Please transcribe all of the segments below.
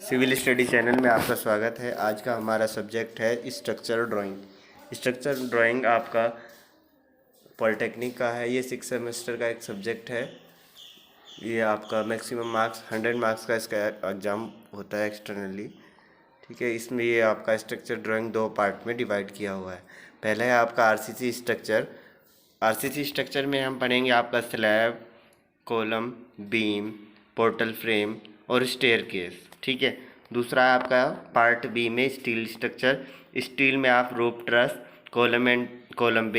Civil study channel में आपका स्वागत है। आज का हमारा सब्जेक्ट है स्ट्रक्चरल ड्राइंग। स्ट्रक्चरल ड्राइंग आपका पॉलिटेक्निक का है। ये 6 सेमेस्टर का एक सब्जेक्ट है। ये आपका मैक्सिमम मार्क्स 100 मार्क्स का इसका एग्ज़ाम होता है एक्सटर्नली। ठीक है, इसमें ये आपका स्ट्रक्चर ड्राइंग 2 पार्ट में डिवाइड किया हुआ है। पहला है आपका आरसीसी स्ट्रक्चर। आरसीसी स्ट्रक्चर में हम पढ़ेंगे आपका slab, column, beam, portal frame और स्टेयरकेस। ठीक है। दूसरा है आपका पार्ट बी में स्टील स्ट्रक्चर। स्टील में आप roof truss, column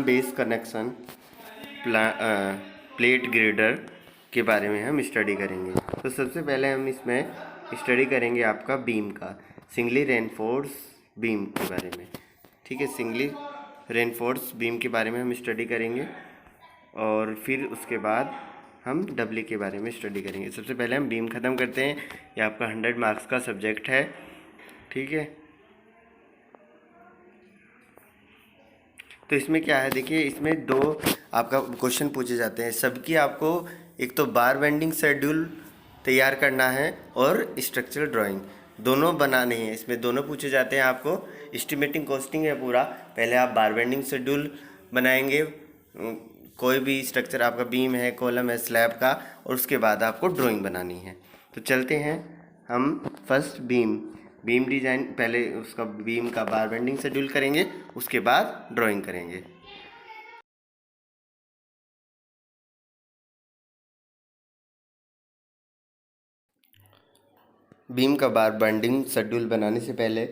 base connection, plate girder के बारे में हम स्टडी करेंगे। तो सबसे पहले हम इसमें स्टडी करेंगे आपका बीम का, सिंगली रेनफोर्स बीम के बारे में। ठीक है, सिंगली रेनफोर्स बीम के बारे में हम स्टडी करेंगे और फिर उसके बाद हम डबली के बारे में स्टडी करेंगे। सबसे पहले हम बीम ख़त्म करते हैं। ये आपका 100 मार्क्स का सब्जेक्ट है। ठीक है, तो इसमें क्या है, देखिए इसमें 2 आपका क्वेश्चन पूछे जाते हैं। सबकी आपको एक तो बार बेंडिंग शेड्यूल तैयार करना है और स्ट्रक्चरल ड्राइंग दोनों बनाने हैं। इसमें दोनों पूछे जाते हैं। आपको एस्टिमेटिंग कॉस्टिंग है पूरा। पहले आप बार बेंडिंग शेड्यूल बनाएंगे, कोई भी स्ट्रक्चर आपका बीम है, कॉलम है, स्लैब का, और उसके बाद आपको ड्राइंग बनानी है। तो चलते हैं हम फर्स्ट बीम डिज़ाइन, पहले उसका बीम का बार बेंडिंग शेड्यूल करेंगे, उसके बाद ड्राइंग करेंगे। बीम का बार बेंडिंग शेड्यूल बनाने से पहले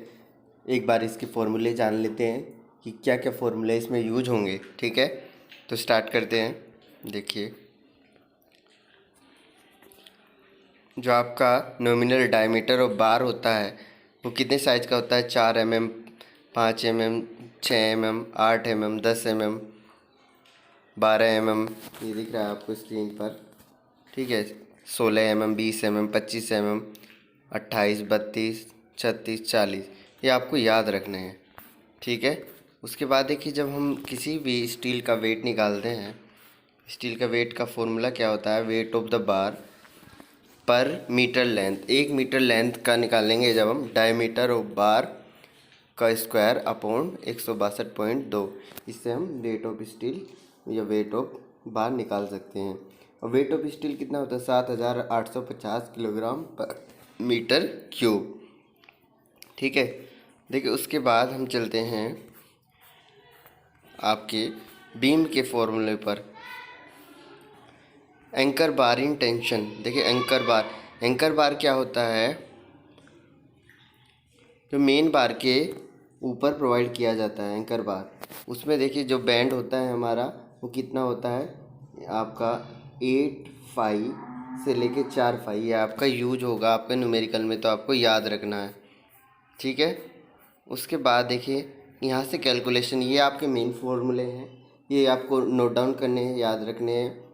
एक बार इसके फॉर्मूले जान लेते हैं कि क्या क्या फॉर्मूले इसमें यूज होंगे। ठीक है, तो स्टार्ट करते हैं। देखिए, जो आपका नॉमिनल डायमीटर और बार होता है वो कितने साइज़ का होता है? 4 mm, 5 mm, 6 mm, 8 mm, 10 mm, 12 mm। ये दिख रहा है आपको स्क्रीन पर। ठीक है, 16 mm, 20 mm, 25 mm, 28, 32, 36, 40, ये आपको याद रखने हैं। ठीक है, उसके बाद देखिए, जब हम किसी भी स्टील का वेट निकालते हैं, स्टील का वेट का फॉर्मूला क्या होता है? वेट ऑफ द बार पर मीटर लेंथ। 1 मीटर लेंथ का निकालेंगे जब हम, डायमीटर ऑफ बार का स्क्वायर अपॉन 162.2। इससे हम वेट ऑफ स्टील या वेट ऑफ बार निकाल सकते हैं। और वेट ऑफ स्टील कितना होता है? 7850 किलोग्राम पर मीटर क्यूब। ठीक है, देखिए उसके बाद हम चलते हैं आपके बीम के फॉर्मूले पर। Anchor bar in tension. देखिए एंकर बार क्या होता है? जो मेन बार के ऊपर प्रोवाइड किया जाता है एंकर बार, उसमें देखिए जो बैंड होता है हमारा वो कितना होता है आपका? 8 फाई से लेके 4 फाई। ये आपका यूज होगा आपके न्यूमेरिकल में, तो आपको याद रखना है। ठीक है, उसके बाद देखिए यहाँ से कैलकुलेशन, ये आपके मेन फॉर्मूले हैं, ये आपको नोट डाउन करने हैं, याद रखने हैं।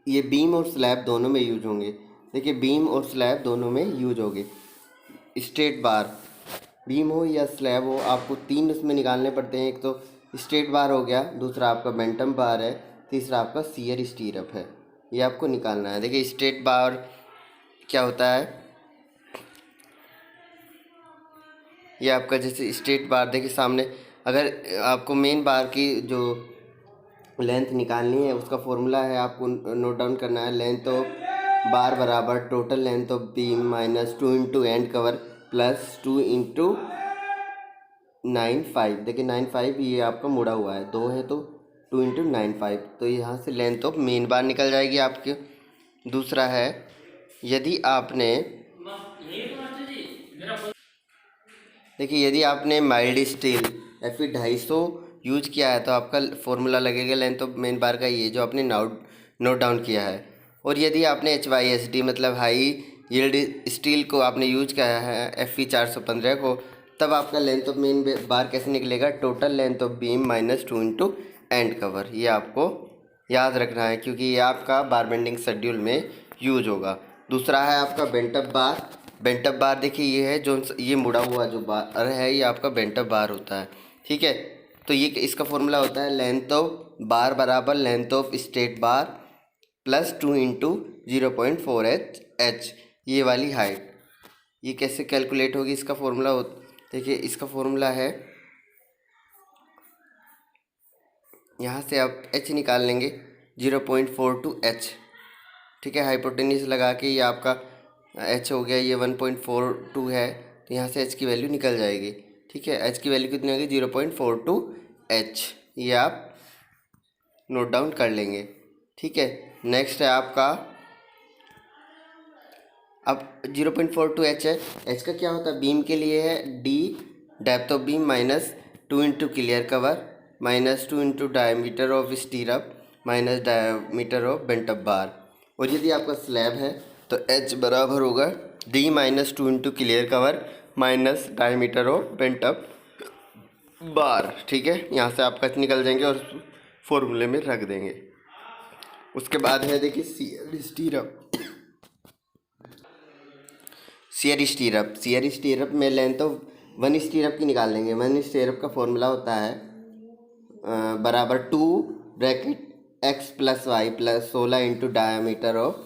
ये बीम और स्लैब दोनों में यूज होंगे। देखिए बीम और स्लैब दोनों में यूज होंगे। स्ट्रेट बार, बीम हो या स्लैब हो, आपको 3 उसमें निकालने पड़ते हैं। एक तो स्ट्रेट बार हो गया, दूसरा आपका बेंटम बार है, तीसरा आपका शियर स्टीरअप है। ये आपको निकालना है। देखिए स्ट्रेट बार क्या होता है? ये आपका जैसे स्ट्रेट बार, देखिए सामने, अगर आपको मेन बार की जो लेंथ निकालनी है उसका फॉर्मूला है, आपको नोट डाउन करना है। लेंथ ऑफ बार बराबर total length of beam minus 2 into and cover plus 2 into 9/5। देखिए 9/5 ये आपका मुड़ा हुआ है, 2 है तो 2 इंटू 9/5, तो यहाँ से लेंथ ऑफ मेन बार निकल जाएगी आपकी। दूसरा है, यदि आपने देखिए यदि आपने माइल्ड स्टील Fe 250 यूज किया है तो आपका फॉर्मूला लगेगा लेंथ ऑफ मेन बार का, ये जो आपने नोट डाउन किया है। और यदि आपने HYSD मतलब हाई यील्ड स्टील को आपने यूज किया है Fe 415 को, तब आपका लेंथ ऑफ मेन बार कैसे निकलेगा? Total length of beam minus 2 into and cover. ये आपको याद रखना है क्योंकि ये आपका बार बेंडिंग शेड्यूल में यूज होगा। दूसरा है आपका बेंटअप बार। बेंटअप बार देखिए ये है, जो ये मुड़ा हुआ जो बार है ये आपका बेंटअप बार होता है। ठीक है, तो ये इसका फॉर्मूला होता है लेंथ ऑफ बार बराबर length of straight bar +2 into 0.4 H, ये वाली हाइट। ये कैसे कैलकुलेट होगी, इसका फॉर्मूला देखिए, इसका फॉर्मूला है, यहाँ से आप h निकाल लेंगे 0.42 एच। ठीक है, हाइपोटेन्यूस लगा के ये आपका h हो गया, ये 1.42 है, तो यहाँ से h की वैल्यू निकल जाएगी। ठीक है, h की वैल्यू कितनी होगी, 0.42 एच, ये आप नोट डाउन कर लेंगे। ठीक है, नेक्स्ट है आपका, अब 0.42 एच है, एच का क्या होता है, बीम के लिए है D depth of beam -2 into clear cover -2 into diameter of stirrup diameter of bent up bar. और यदि आपका स्लैब है तो एच बराबर होगा D -2 into clear cover diameter of bent up bar. ठीक है, यहाँ से आपका निकल जाएंगे और फॉर्मूले में रख देंगे। उसके बाद है देखिए शियर स्टीरअप में लेंथ ऑफ 1 स्टीरअप की निकाल लेंगे। 1 स्टीरअप का फॉर्मूला होता है बराबर 2 bracket x + y + 16 into diameter of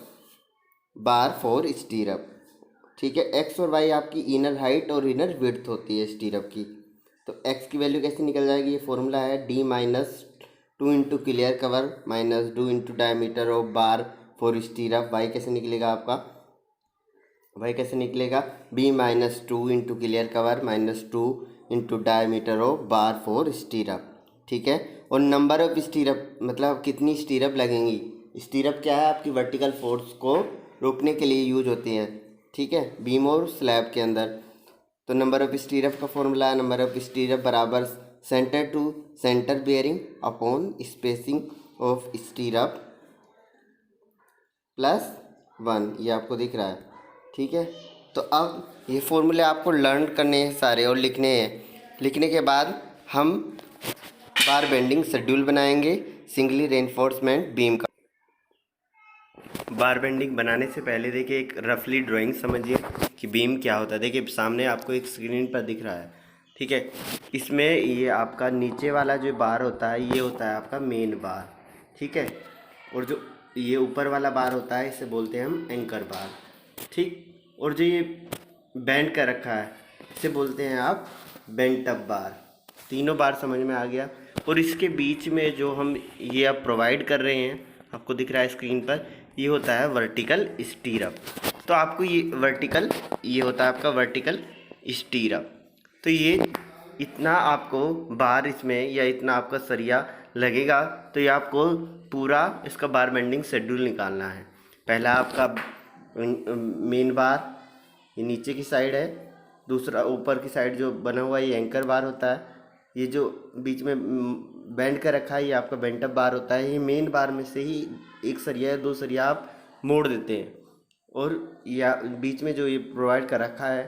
bar for स्टीरअप। ठीक है, x और y आपकी इनर हाइट और इनर विड्थ होती है स्टीरअप की। तो x की वैल्यू कैसे निकल जाएगी, ये फॉर्मूला है d -2 into clear cover -2 into diameter of bar for स्टीरअप। y कैसे निकलेगा आपका, y कैसे निकलेगा, b -2 into clear cover -2 into diameter of bar for स्टीरअप। ठीक है, और नंबर ऑफ स्टीरअप मतलब कितनी स्टीरअप लगेंगी। स्टीरअप क्या है, आपकी वर्टिकल फोर्स को रोकने के लिए यूज होती है। ठीक है, बीम और स्लैब के अंदर। तो नंबर ऑफ स्टीरअप का फॉर्मूला है, नंबर ऑफ स्टीरअप बराबर centre to centre bearing upon spacing of stirrup +1, ये आपको दिख रहा है। ठीक है, तो अब ये फॉर्मूले आपको लर्न करने हैं सारे और लिखने हैं। लिखने के बाद हम बार बेंडिंग शेड्यूल बनाएंगे सिंगली रेनफोर्समेंट बीम का। बार बेंडिंग बनाने से पहले देखिए एक रफली ड्राइंग समझिए कि बीम क्या होता है। देखिए सामने आपको एक स्क्रीन पर दिख रहा है। ठीक है, इसमें ये आपका नीचे वाला जो बार होता है ये होता है आपका मेन बार। ठीक है, और जो ये ऊपर वाला बार होता है इसे बोलते हैं हम एंकर बार। ठीक, और जो ये बेंड कर रखा है इसे बोलते हैं आप बेंट अप बार। तीनों बार समझ में आ गया। और इसके बीच में जो हम ये अब प्रोवाइड कर रहे हैं, आपको दिख रहा है स्क्रीन पर, ये होता है वर्टिकल स्टीरअप। तो आपको ये होता है आपका वर्टिकल स्टीरअप। तो ये इतना आपको बार इसमें या इतना आपका सरिया लगेगा, तो ये आपको पूरा इसका बार बेंडिंग शेड्यूल निकालना है। पहला आपका मेन बार ये नीचे की साइड है, दूसरा ऊपर की साइड जो बना हुआ है ये एंकर बार होता है, ये जो बीच में बेंड कर रखा है ये आपका बेंट अप बार होता है। ये मेन बार में से ही एक सरिया या दो सरिया आप मोड़ देते हैं, और या बीच में जो ये प्रोवाइड कर रखा है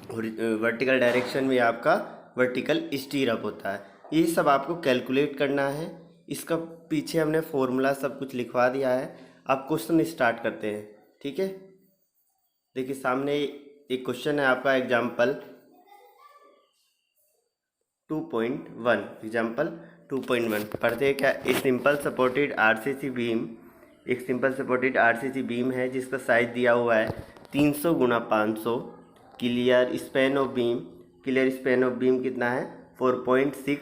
और वर्टिकल डायरेक्शन में आपका वर्टिकल स्टीरअप होता है। ये सब आपको कैलकुलेट करना है। इसका पीछे हमने फॉर्मूला सब कुछ लिखवा दिया है। आप क्वेश्चन स्टार्ट करते हैं। ठीक है, देखिए सामने एक क्वेश्चन है आपका एग्जाम्पल 2.1। एग्जाम्पल 2.1 पढ़ते हैं क्या। एक सिंपल सपोर्टेड आरसीसी बीम, एक सिंपल सपोर्टेड आरसीसी बीम है जिसका साइज दिया हुआ है 300 × 500। Clear span of beam, clear span of beam कितना है 4.6।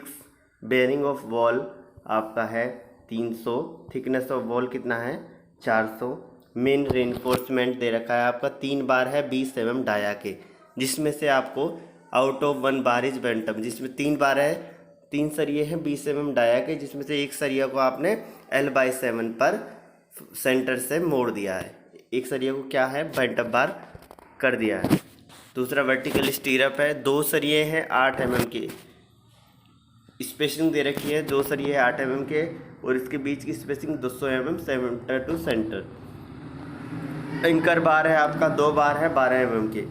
बेयरिंग ऑफ वॉल आपका है 300। थिकनेस ऑफ वॉल कितना है 400। मेन रेनफोर्समेंट दे रखा है आपका 3 बार है 20 mm डाया के, जिसमें से आपको out of 1 bar is bantam, जिसमें 3 बार है, 3 सरिये हैं 20 mm डाया के, जिसमें से एक सरिया को आपने L/7 पर सेंटर से मोड़ दिया है। एक सरिया को क्या है बेंटम बार कर दिया है। दूसरा वर्टिकल स्टीरअप है, 2 सरिये हैं 8 mm के, स्पेसिंग दे रखी है 2 सरिये 8 mm के, और इसके बीच की spacing 200 mm center to center. Anchor bar है आपका 2 बार है 12 mm के।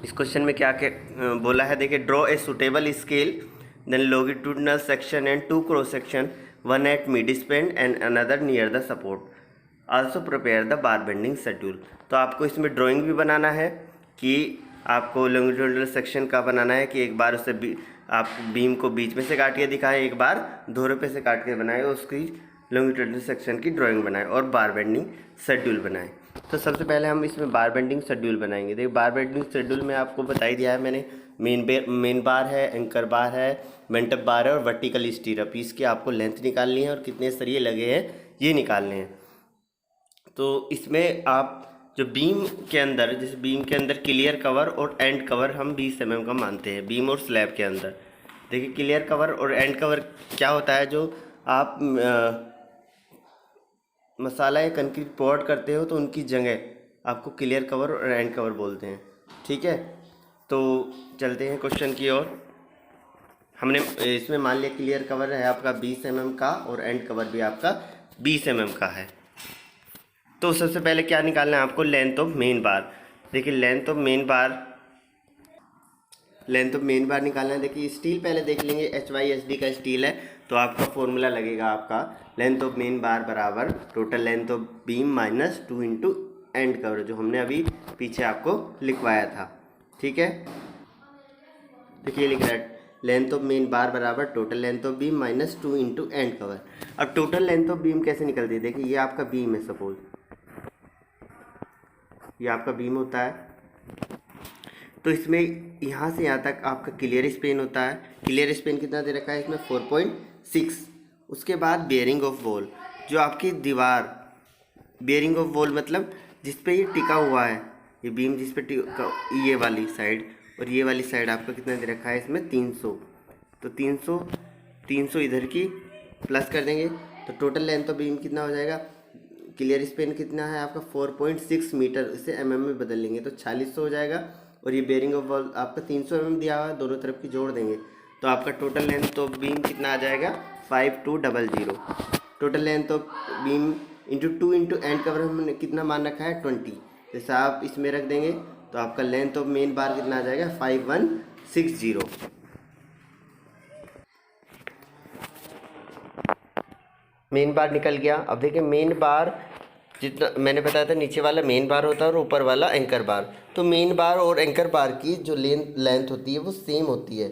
इस क्वेश्चन में क्या क्या बोला है देखिए, draw a suitable scale then longitudinal section and 2 cross section, 1 at mid span and another near the support, also prepare the bar bending schedule. तो आपको इसमें ड्राइंग भी बनाना है कि आपको लॉन्गिट्यूडिनल सेक्शन का बनाना है कि एक बार उसे आप बीम को बीच में से काट के दिखाएं, एक बार धोरे पे से काट के बनाएं, उसकी लॉन्गिट्यूडिनल सेक्शन की ड्राइंग बनाएं और बार बेंडिंग शेड्यूल बनाएं। तो सबसे पहले हम इसमें बार बेंडिंग शेड्यूल बनाएंगे। देखिए बार बेंडिंग शेड्यूल में आपको बता ही दिया है मैंने, मेन बार है, एंकर बार है, मेंटअप बार है और वर्टिकल स्टीरअप। इसकी आपको लेंथ निकालनी है और कितने सरिये लगे हैं ये निकालने हैं। तो इसमें आप जो बीम के अंदर, जैसे बीम के अंदर क्लियर कवर और एंड कवर हम 20 mm का मानते हैं बीम और स्लैब के अंदर। देखिए क्लियर कवर और एंड कवर क्या होता है, जो आप मसाला या कंक्रीट पोर्ट करते हो तो उनकी जगह आपको क्लियर कवर और एंड कवर बोलते हैं। ठीक है, तो चलते हैं क्वेश्चन की ओर। हमने इसमें मान लिया क्लियर कवर है आपका 20 mm का और एंड कवर भी आपका 20 mm का है। तो सबसे पहले क्या निकालना है आपको, लेंथ ऑफ मेन बार। देखिए लेंथ ऑफ मेन बार निकालना है। देखिए स्टील पहले देख लेंगे, HYSD का स्टील है तो आपका फॉर्मूला लगेगा आपका लेंथ ऑफ मेन बार बराबर total length of beam minus 2 into and cover, जो हमने अभी पीछे आपको लिखवाया था। ठीक है, देखिए लिख रहा है लेंथ ऑफ मेन बार बराबर total length of beam minus 2 into and cover. अब टोटल लेंथ ऑफ बीम कैसे निकलती है, देखिए ये आपका बीम है, सपोज ये आपका बीम होता है, तो इसमें यहाँ से यहाँ तक आपका क्लियर स्पेन होता है। क्लियर स्पेन कितना दे रखा है इसमें 4.6। उसके बाद बेयरिंग ऑफ वॉल, जो आपकी दीवार, बेयरिंग ऑफ वॉल मतलब जिस पे ये टिका हुआ है, ये बीम जिस पे ये वाली साइड और ये वाली साइड आपका कितना दे रखा है इसमें 300। तो 300 इधर की प्लस कर देंगे तो टोटल लेंथ ऑफ बीम कितना हो जाएगा, क्लियर स्पेन कितना है आपका 4.6 मीटर, इसे mm में बदल लेंगे तो 4600 हो जाएगा। और ये बेयरिंग ऑफ वॉल आपका 300 mm दिया हुआ है, दोनों तरफ की जोड़ देंगे तो आपका टोटल लेंथ ऑफ बीम कितना आ जाएगा 5200। Total length of beam into 2 into and cover हमने कितना मान रखा है 20, जैसे आप इसमें रख देंगे तो आपका लेंथ ऑफ मेन बार कितना आ जाएगा 5160। मेन बार निकल गया। अब देखिए मेन बार जितना मैंने बताया था, नीचे वाला मेन बार होता है और ऊपर वाला एंकर बार। तो मेन बार और एंकर बार की जो लेंथ होती है वो सेम होती है।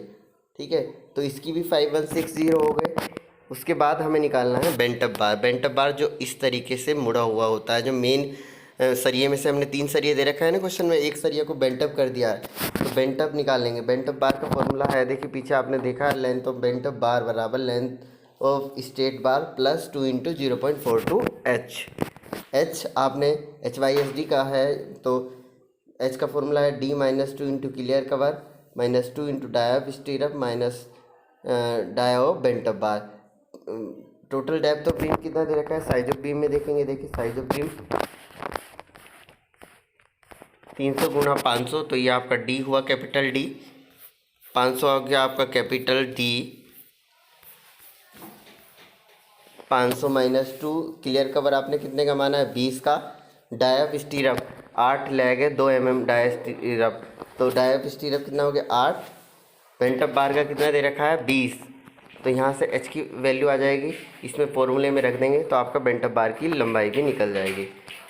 ठीक है, तो इसकी भी 5160 हो गए। उसके बाद हमें निकालना है बेंटअप बार। बेंटअप बार जो इस तरीके से मुड़ा हुआ होता है, जो मेन सरिये में से हमने 3 सरिये दे रखा है ना क्वेश्चन में, एक सरिया को बेंटअप कर दिया है तो बेंटअप निकालेंगे। बेंटअप बार का फॉर्मूला है, देखिए पीछे आपने देखा, लेंथ ऑफ बेंटअप बार बराबर length of straight bar plus 2 into 0.42 H आपने HYSD का है तो H का फॉर्मूला है D minus 2 into clear cover minus 2 into dia of stirrup minus dia of bent up bar. Total depth of beam कितना दे रखा है, साइज ऑफ बीम में देखेंगे। देखिए साइज ऑफ बीम 300 गुणा 500, तो ये आपका D हुआ कैपिटल D, 500 हो गया आपका capital D, 500 minus 2 clear cover आपने कितने का माना है 20 का, डाई ऑफ स्टीरअप 8 लैग है 2 mm डाई स्टीरअप, तो डाई ऑफ स्टीरअप कितना हो गया 8। बेंटअप बार का कितना दे रखा है 20, तो यहाँ से H की वैल्यू आ जाएगी, इसमें फॉर्मूले में रख देंगे तो आपका बेंटअप बार की लंबाई भी निकल जाएगी।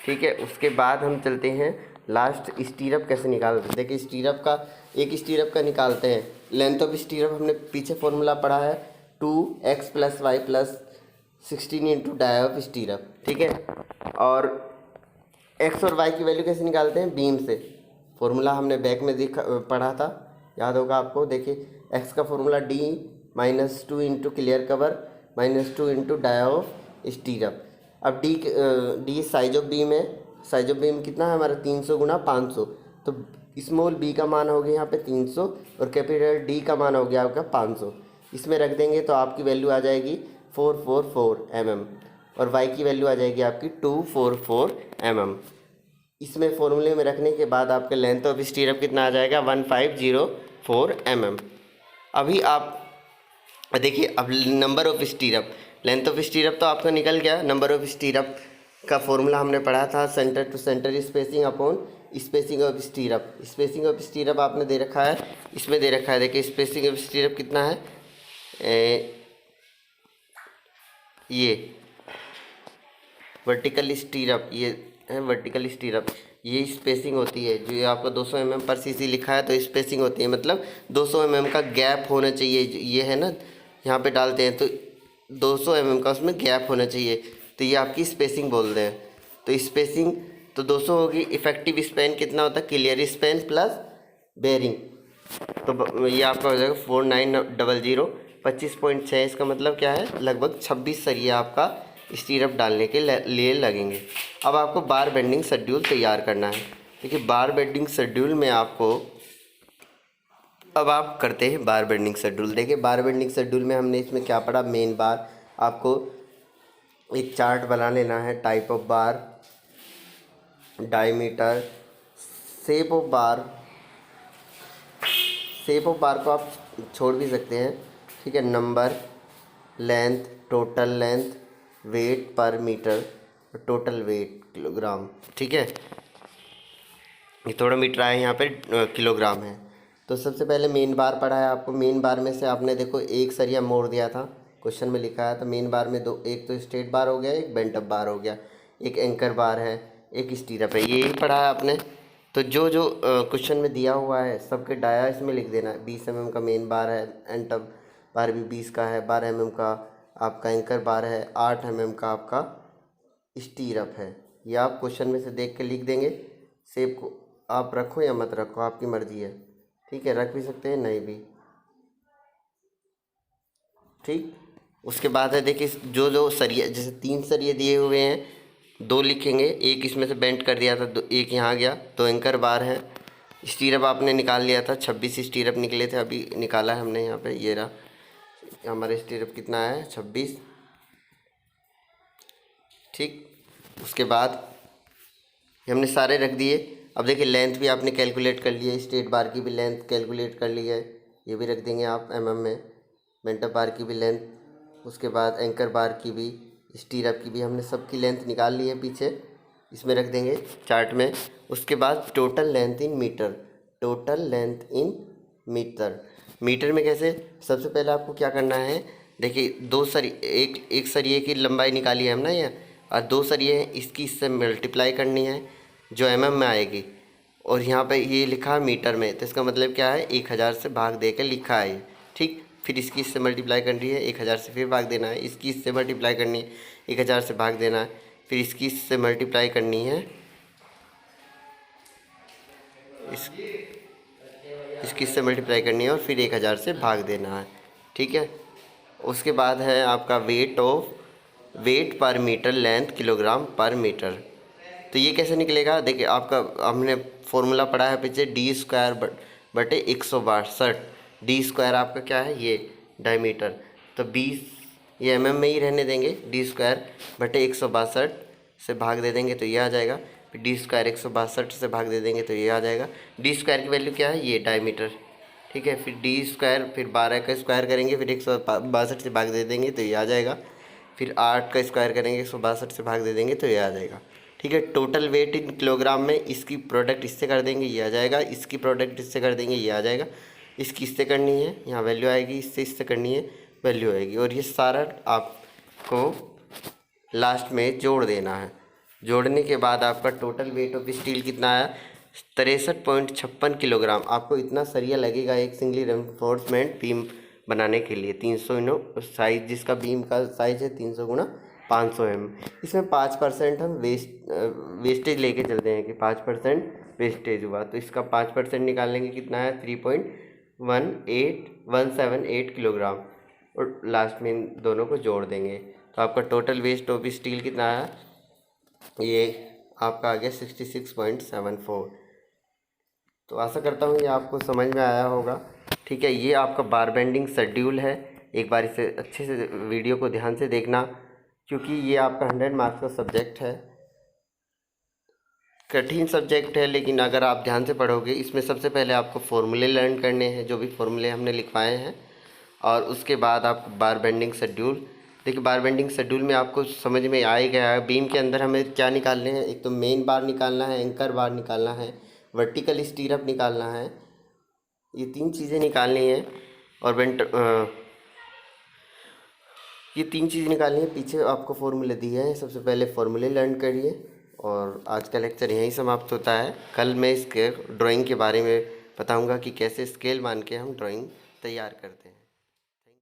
ठीक है, उसके बाद हम चलते हैं लास्ट स्टीरअप कैसे निकालते हैं। देखिए स्टीरअप का, एक स्टीरअप का निकालते हैं। लेंथ ऑफ स्टीरअप हमने पीछे फॉर्मूला पढ़ा है 2x + y + 16 into dia of stirrup. ठीक है, और x और y की वैल्यू कैसे निकालते हैं, बीम से। फॉर्मूला हमने बैक में पढ़ा था, याद होगा आपको। देखिए x का formula D minus 2 into clear cover minus 2 into dia of stirrup. अब D साइज ऑफ बीम है, साइज ऑफ बीम कितना है हमारा 300 गुणा 500, तो स्मॉल b का मान हो गया यहाँ पे 300 और कैपिटल D का मान हो गया आपका 500। इसमें रख देंगे तो आपकी वैल्यू आ जाएगी 444 mm और y की वैल्यू आ जाएगी आपकी 244 mm। इसमें फॉर्मूले में रखने के बाद आपका लेंथ ऑफ स्टीरअप कितना आ जाएगा 1504 mm। अभी आप देखिए, अब नंबर ऑफ स्टीरअप, लेंथ ऑफ स्टीरअप तो आपका निकल गया। नंबर ऑफ स्टीरअप का फॉर्मूला हमने पढ़ा था centre to centre spacing upon spacing of stirrup. Spacing of stirrup आपने दे रखा है, इसमें दे रखा है। देखिए स्पेसिंग ऑफ स्टीरअप कितना है, ये वर्टिकल स्टीरअप, ये है वर्टिकल स्टीरअप, ये स्पेसिंग होती है जो ये आपका 200 mm पर सीसी लिखा है तो स्पेसिंग होती है, मतलब 200 mm का गैप होना चाहिए। ये है ना, यहाँ पे डालते हैं तो 200 mm का उसमें गैप होना चाहिए, तो ये आपकी स्पेसिंग बोलते हैं। तो स्पेसिंग तो 200 होगी। इफेक्टिव स्पैन कितना होता है, क्लियर स्पैन प्लस बेरिंग, तो ये आपका हो जाएगा 4900। 25.6 इसका मतलब क्या है, लगभग 26 सरिया आपका स्टीरअप डालने के लिए लगेंगे। अब आपको बार बेंडिंग शेड्यूल तैयार करना है। देखिए बार बेंडिंग शेड्यूल में आपको, अब आप करते हैं बार बेंडिंग शेड्यूल। देखिए बार बेंडिंग शेड्यूल में हमने इसमें क्या पढ़ा, मेन बार, आपको एक चार्ट बना लेना है, type of bar, diameter, shape of bar. Shape of bar को आप छोड़ भी सकते हैं, ठीक है। Number, length, total length, weight per metre, total weight kilogram, ठीक है। ये थोड़ा मीटर आया, यहाँ पे किलोग्राम है। तो सबसे पहले मेन बार पढ़ा है आपको। मेन बार में से आपने देखो एक सरिया मोड़ दिया था, क्वेश्चन में लिखा है। तो मेन बार में दो, एक तो स्ट्रेट बार हो गया, एक बेंट अप बार हो गया, एक एंकर बार है, एक स्टीरअप है, यही पढ़ा है आपने। तो जो जो क्वेश्चन में दिया हुआ है सबके डाया इसमें लिख देना है। 20 mm का मेन बार है, एंड अप बार भी 20 का है, 12 mm का आपका एंकर बार है, 8 mm का आपका स्टीरअप है। ये आप क्वेश्चन में से देख के लिख देंगे। शेप को आप रखो या मत रखो, आपकी मर्ज़ी है, ठीक है। रख भी सकते हैं, नहीं भी, ठीक। उसके बाद है देखिए, जो जो सरिया, जैसे 3 सरिये दिए हुए हैं, 2 लिखेंगे, एक इसमें से बेंट कर दिया था, एक यहाँ गया, तो एंकर बार है। स्टीरअप आपने निकाल लिया था, 26 स्टीरअप निकले थे, अभी निकाला है हमने यहाँ पे, ये रहा हमारे स्टीरअप कितना है, 26, ठीक। उसके बाद ये हमने सारे रख दिए। अब देखिए लेंथ भी आपने कैलकुलेट कर ली है, स्ट्रेट बार की भी लेंथ कैलकुलेट कर ली है, ये भी रख देंगे आप mm में। बेंट अप बार की भी लेंथ, उसके बाद एंकर बार की भी, स्टीरअप की भी, हमने सबकी लेंथ निकाल ली है पीछे, इसमें रख देंगे चार्ट में। उसके बाद total length in metre, total length in metre. Metre में कैसे, सबसे पहले आपको क्या करना है, देखिए एक सरिये की लंबाई निकाली है हमने ये, और 2 सरिये हैं, इसकी इससे मल्टीप्लाई करनी है जो mm में आएगी, और यहाँ पे ये लिखा है मीटर में, तो इसका मतलब क्या है, 1000 से भाग दे के लिखा है ये, ठीक। फिर इसकी इससे मल्टीप्लाई करनी है, 1000 से फिर भाग देना है, इसकी इससे मल्टीप्लाई करनी है, 1000 से भाग देना है, फिर इसकी इससे मल्टीप्लाई करनी है, इसकी इससे मल्टीप्लाई करनी है, और फिर 1000 से भाग देना है, ठीक है। उसके बाद है आपका wait per metre length kilogram पर मीटर। तो ये कैसे निकलेगा, देखिए आपका हमने फॉर्मूला पढ़ा है पीछे, d² बटे 162। d² आपका क्या है, ये डायमीटर, तो 20 ये mm में ही रहने देंगे, d² बटे 162 से भाग दे देंगे तो ये आ जाएगा। फिर d² 162 से भाग दे देंगे तो ये आ जाएगा। d² की वैल्यू क्या है, ये डायमीटर, ठीक है। फिर d², फिर 12 का स्क्वायर करेंगे, फिर 162 से भाग दे देंगे तो ये आ जाएगा। फिर 8 का स्क्वायर करेंगे, 162 से भाग दे देंगे तो ये आ जाएगा, ठीक है। टोटल वेट इन किलोग्राम में इसकी प्रोडक्ट इससे कर देंगे, ये आ जाएगा, इसकी प्रोडक्ट इससे कर देंगे, ये आ जाएगा, इसकी इससे करनी है, यहाँ वैल्यू आएगी, इससे करनी है, वैल्यू आएगी, और ये सारा आपको लास्ट में जोड़ देना है। जोड़ने के बाद आपका टोटल वेट ऑफ स्टील कितना आया, 63.56 किलोग्राम। आपको इतना सरिया लगेगा एक सिंगली रेनफोर्समेंट बीम बनाने के लिए। 300 साइज, जिसका बीम का साइज है 300 गुणा 500 इसमें 5% हम वेस्टेज लेके चलते हैं कि 5% वेस्टेज हुआ, तो इसका 5% निकालेंगे, कितना है 3.178 किलोग्राम, और लास्ट में इन दोनों को जोड़ देंगे तो आपका टोटल वेस्ट ऑफ स्टील कितना है, ये आपका आ गया 66.74। तो आशा करता हूँ ये आपको समझ में आया होगा, ठीक है। ये आपका बार बेंडिंग शेड्यूल है, एक बार इसे अच्छे से वीडियो को ध्यान से देखना, क्योंकि ये आपका 100 मार्क्स का सब्जेक्ट है। कठिन सब्जेक्ट है, लेकिन अगर आप ध्यान से पढ़ोगे, इसमें सबसे पहले आपको फॉर्मूले लर्न करने हैं, जो भी फॉर्मूले हमने लिखवाए हैं, और उसके बाद आपको बार बेंडिंग शेड्यूल। देखिए बार बेंडिंग शेड्यूल में आपको समझ में आ ही गया है, बीम के अंदर हमें क्या निकालने हैं, एक तो मेन बार निकालना है, एंकर बार निकालना है, वर्टिकल स्टीरअप निकालना है, ये 3 चीज़ें निकालनी है, और ये 3 चीज़ निकालनी है। पीछे आपको फॉर्मूले दिए हैं, सबसे पहले फॉर्मूले लर्न करिए, और आज का लेक्चर यहीं समाप्त होता है। कल मैं इसके ड्राइंग के बारे में बताऊंगा कि कैसे स्केल मान के हम ड्राइंग तैयार करते हैं।